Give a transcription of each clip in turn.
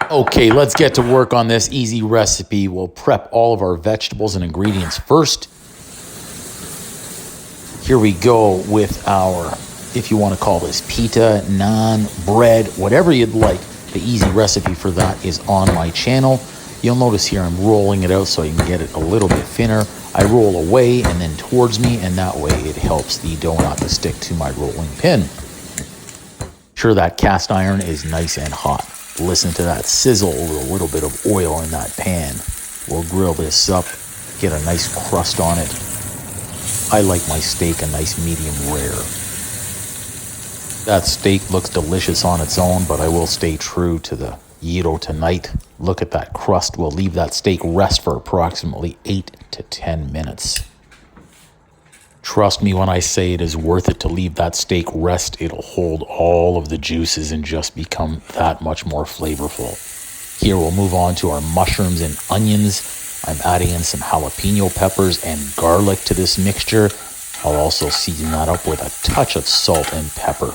Okay, let's get to work on this easy recipe. We'll prep all of our vegetables and ingredients first. Here we go with our, if you want to call this pita, naan, bread, whatever you'd like. The easy recipe for that is on my channel. You'll notice here I'm rolling it out so I can get it a little bit thinner. I roll away and then towards me, and that way it helps the dough not to stick to my rolling pin. Sure, that cast iron is nice and hot. Listen to that sizzle with a little bit of oil in that pan. We'll grill this up, get a nice crust on it. I like my steak a nice medium rare. That steak looks delicious on its own, but I will stay true to the gyro tonight. Look at that crust. We'll leave that steak rest for approximately 8 to 10 minutes. Trust me when I say it is worth it to leave that steak rest. It'll hold all of the juices and just become that much more flavorful. Here we'll move on to our mushrooms and onions. I'm adding in some jalapeno peppers and garlic to this mixture. I'll also season that up with a touch of salt and pepper.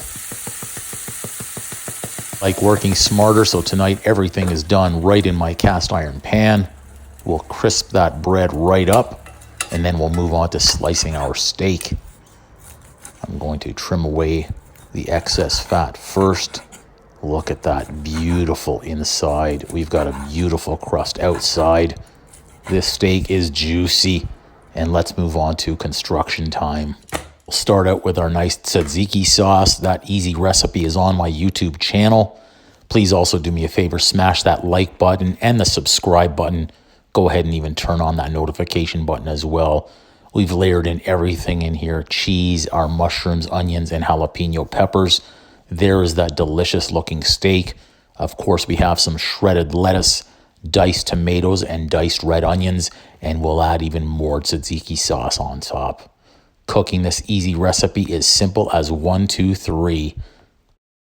Like working smarter, so tonight everything is done right in my cast iron pan. We'll crisp that bread right up. And then we'll move on to slicing our steak. I'm going to trim away the excess fat first. Look at that beautiful inside. We've got a beautiful crust outside. This steak is juicy. And let's move on to construction time. We'll start out with our nice tzatziki sauce. That easy recipe is on my YouTube channel. Please also do me a favor, smash that like button and the subscribe button. Go ahead and even turn on that notification button as well. We've layered in everything in here. Cheese, our mushrooms, onions, and jalapeno peppers. There is that delicious looking steak. Of course, we have some shredded lettuce, diced tomatoes, and diced red onions. And we'll add even more tzatziki sauce on top. Cooking this easy recipe is simple as 1, 2, 3.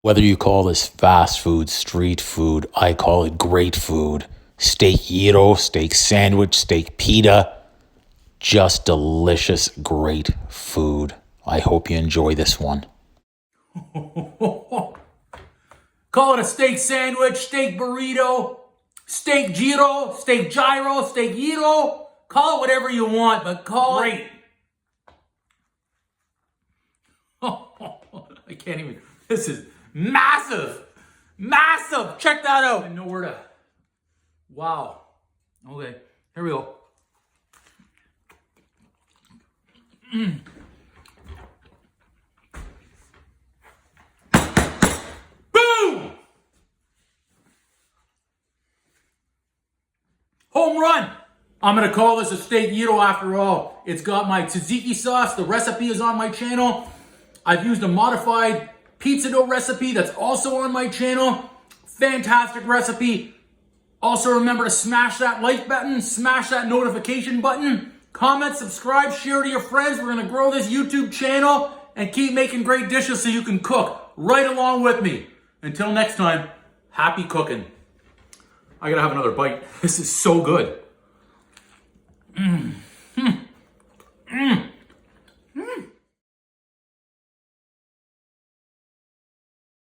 Whether you call this fast food, street food, I call it great food. Steak gyro, steak sandwich, steak pita. Just delicious, great food. I hope you enjoy this one. Call it a steak sandwich, steak burrito, steak gyro, steak gyro. Call it whatever you want, but call it I can't even. This is massive. Massive. Check that out. I know where to. Wow. Okay, here we go. Boom! Home run! I'm gonna call this a steak gyro after all. It's got my tzatziki sauce. The recipe is on my channel. I've used a modified pizza dough recipe that's also on my channel. Fantastic recipe. Also remember to smash that like button, smash that notification button, comment, subscribe, share to your friends. We're gonna grow this YouTube channel and keep making great dishes so you can cook right along with me. Until next time, happy cooking. I gotta have another bite. This is so good.